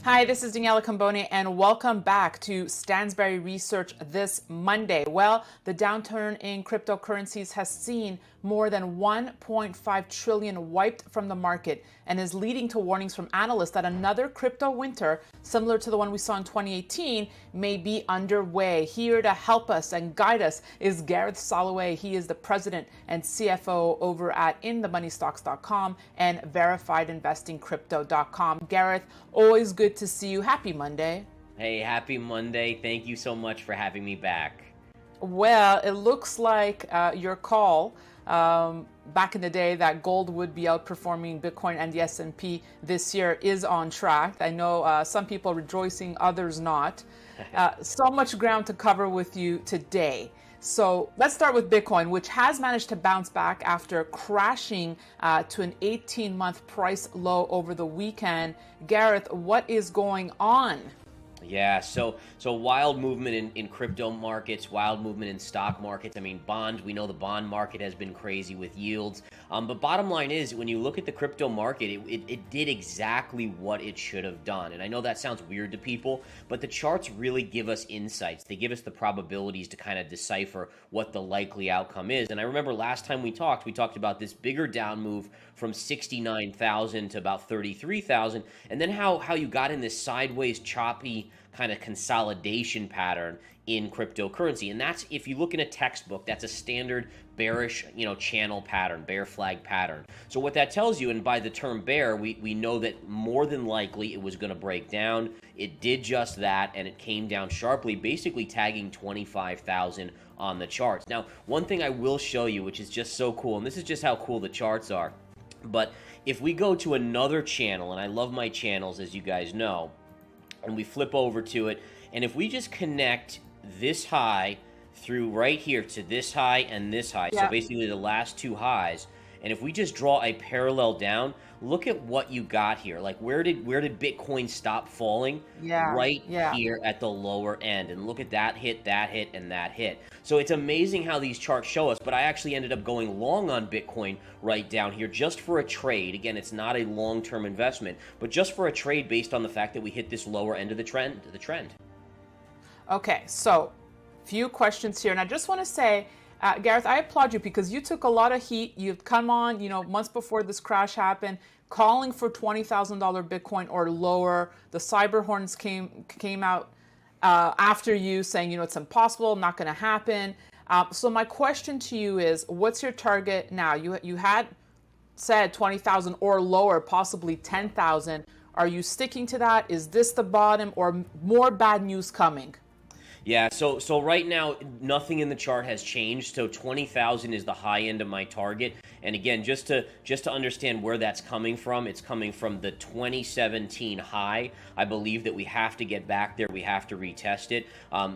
Hi, this is Daniela Camboni, and welcome back to Stansberry Research this Monday. Well, the downturn in cryptocurrencies has seen more than 1.5 trillion wiped from the market and is leading to warnings from analysts that another crypto winter, similar to the one we saw in 2018, may be underway. Here to help us and guide us is Gareth Soloway. He is the president and CFO over at inthemoneystocks.com and verifiedinvestingcrypto.com. Gareth, always good to see you. Happy Monday. Hey, happy Monday. Thank you so much for having me back. Well, it looks like your call back in the day that gold would be outperforming Bitcoin and the S&P this year is on track. I know some people rejoicing, others not. So much ground to cover with you today. So let's start with Bitcoin, which has managed to bounce back after crashing to an 18-month price low over the weekend. Gareth, what is going on? Yeah, so wild movement in crypto markets, wild movement in stock markets. I mean, bonds, we know the bond market has been crazy with yields. But bottom line is, when you look at the crypto market, it did exactly what it should have done. And I know that sounds weird to people, but the charts really give us insights. They give us the probabilities to kind of decipher what the likely outcome is. And I remember last time we talked about this bigger down move from 69,000 to about 33,000, and then how you got in this sideways choppy kind of consolidation pattern in cryptocurrency. And that's, if you look in a textbook, that's a standard bearish, channel pattern, bear flag pattern. So what that tells you, and by the term bear, we know that more than likely it was going to break down. It did just that, and it came down sharply, basically tagging 25,000 on the charts. Now, one thing I will show you, which is just so cool, and this is just how cool the charts are, but if we go to another channel, and I love my channels, as you guys know, and we flip over to it, and if we just connect this high through right here to this high and this high, so basically the last two highs, and if we just draw a parallel down, look at what you got here. Like, where did Bitcoin stop falling? Right here at the lower end. And look at that hit, and that hit. So it's amazing how these charts show us, but I actually ended up going long on Bitcoin right down here just for a trade. Again, it's not a long-term investment, but just for a trade based on the fact that we hit this lower end of the trend. Okay, so few questions here, and I just want to say, Gareth, I applaud you because you took a lot of heat. You've come on, months before this crash happened, calling for $20,000 Bitcoin or lower. The cyber horns came out after you saying, it's impossible, not going to happen. So my question to you is, what's your target now? You had said 20,000 or lower, possibly 10,000. Are you sticking to that? Is this the bottom, or more bad news coming? Yeah, so right now, nothing in the chart has changed. So 20,000 is the high end of my target. And again, just to understand where that's coming from, it's coming from the 2017 high. I believe that we have to get back there. We have to retest it.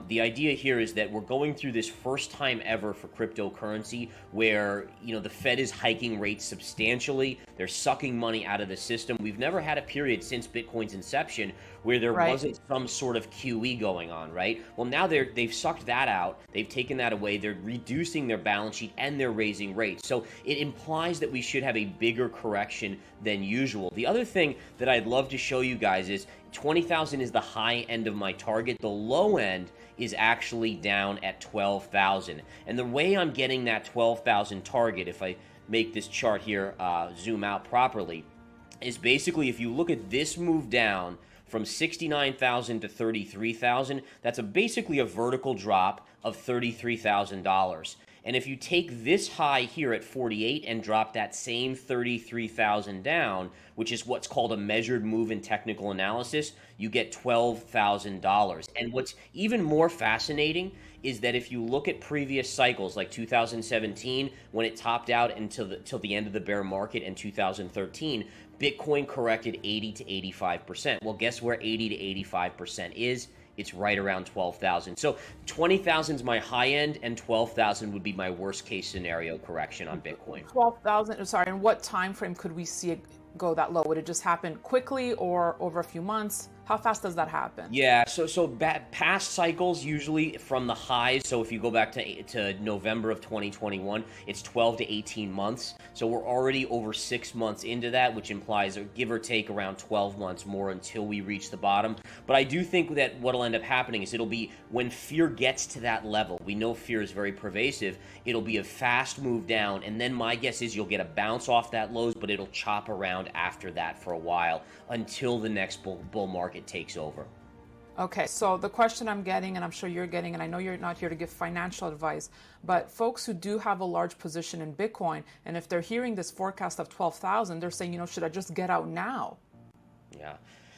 The idea here is that we're going through this first time ever for cryptocurrency where, the Fed is hiking rates substantially. They're sucking money out of the system. We've never had a period since Bitcoin's inception where there wasn't some sort of QE going on, right? Well, now they've sucked that out. They've taken that away. They're reducing their balance sheet and they're raising rates. So it implies that we should have a bigger correction than usual. The other thing that I'd love to show you guys is 20,000 is the high end of my target. The low end is actually down at 12,000. And the way I'm getting that 12,000 target, if I make this chart here zoom out properly, is basically if you look at this move down from 69,000 to 33,000, that's basically a vertical drop of $33,000. And if you take this high here at 48 and drop that same 33,000 down, which is what's called a measured move in technical analysis, you get $12,000. And what's even more fascinating is that if you look at previous cycles like 2017, when it topped out until the end of the bear market, in 2013, Bitcoin corrected 80 to 85%. Well, guess where 80 to 85% is? It's right around 12,000. So 20,000 is my high end, and 12,000 would be my worst case scenario correction on Bitcoin. 12,000. Sorry, and what time frame could we see it go that low? Would it just happen quickly or over a few months? How fast does that happen? Yeah, past cycles usually from the highs. So if you go back to November of 2021, it's 12 to 18 months. So we're already over 6 months into that, which implies give or take around 12 months more until we reach the bottom. But I do think that what'll end up happening is it'll be when fear gets to that level. We know fear is very pervasive. It'll be a fast move down, and then my guess is you'll get a bounce off that lows, but it'll chop around after that for a while until the next bull market takes over. Okay, so the question I'm getting, and I'm sure you're getting, and I know you're not here to give financial advice, but folks who do have a large position in Bitcoin, and if they're hearing this forecast of 12,000, they're saying, should I just get out now? Yeah.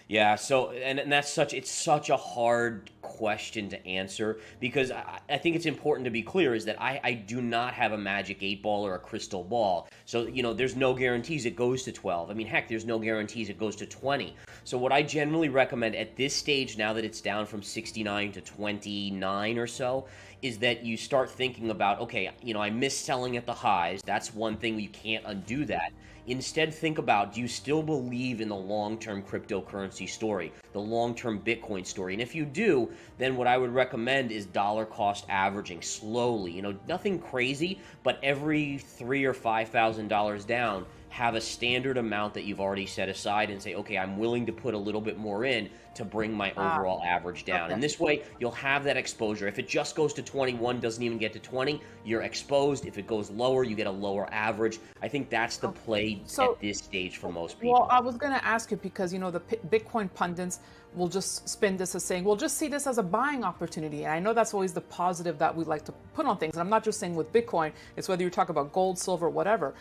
Yeah, so and it's such a hard question to answer because I think it's important to be clear is that I do not have a magic 8 ball or a crystal ball. So, there's no guarantees it goes to 12. I mean, heck, there's no guarantees it goes to 20. So what I generally recommend at this stage, now that it's down from 69 to 29 or so, is that you start thinking about, okay, I missed selling at the highs. That's one thing, you can't undo that. Instead, think about, do you still believe in the long-term cryptocurrency story, the long-term Bitcoin story? And if you do, then what I would recommend is dollar cost averaging slowly. Nothing crazy, but every $3,000 or $5,000 down, have a standard amount that you've already set aside and say, okay, I'm willing to put a little bit more in to bring my overall average down. Okay. And this way, you'll have that exposure. If it just goes to 21, doesn't even get to 20, you're exposed. If it goes lower, you get a lower average. I think that's the play at this stage for most people. Well, I was going to ask you because, the Bitcoin pundits will just spin this as saying, we'll just see this as a buying opportunity. And I know that's always the positive that we like to put on things. And I'm not just saying with Bitcoin, it's whether you talk about gold, silver, whatever.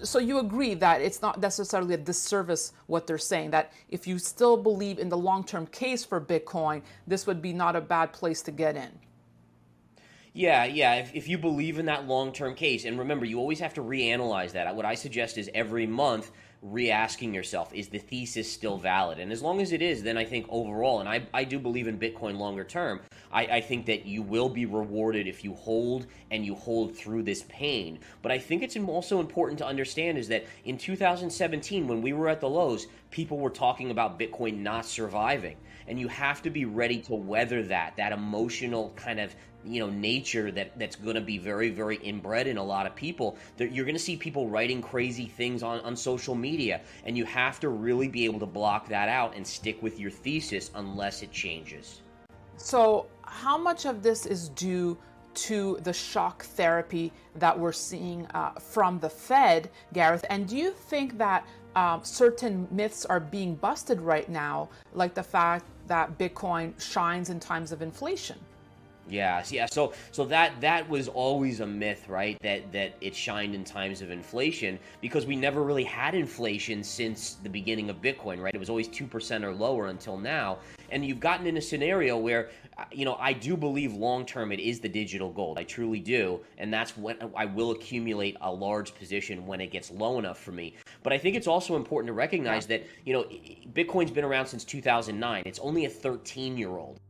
So you agree that it's not necessarily a disservice what they're saying, that if you still believe in the long-term case for Bitcoin, this would be not a bad place to get in. Yeah. If you believe in that long-term case, and remember, you always have to reanalyze that. What I suggest is every month, re-asking yourself, is the thesis still valid? And as long as it is, then I think overall, and I do believe in Bitcoin longer term, I think that you will be rewarded if you hold and you hold through this pain. But I think it's also important to understand is that in 2017, when we were at the lows, people were talking about Bitcoin not surviving. And you have to be ready to weather that emotional kind of nature that's going to be very, very inbred in a lot of people. You're going to see people writing crazy things on social media, and you have to really be able to block that out and stick with your thesis unless it changes. So how much of this is due to the shock therapy that we're seeing from the Fed, Gareth? And do you think that certain myths are being busted right now, like the fact that Bitcoin shines in times of inflation? Yeah. So that was always a myth, right? That it shined in times of inflation because we never really had inflation since the beginning of Bitcoin, right? It was always 2% or lower until now. And you've gotten in a scenario where, I do believe long term it is the digital gold. I truly do. And that's when I will accumulate a large position when it gets low enough for me. But I think it's also important to recognize that, Bitcoin's been around since 2009. It's only a 13-year-old.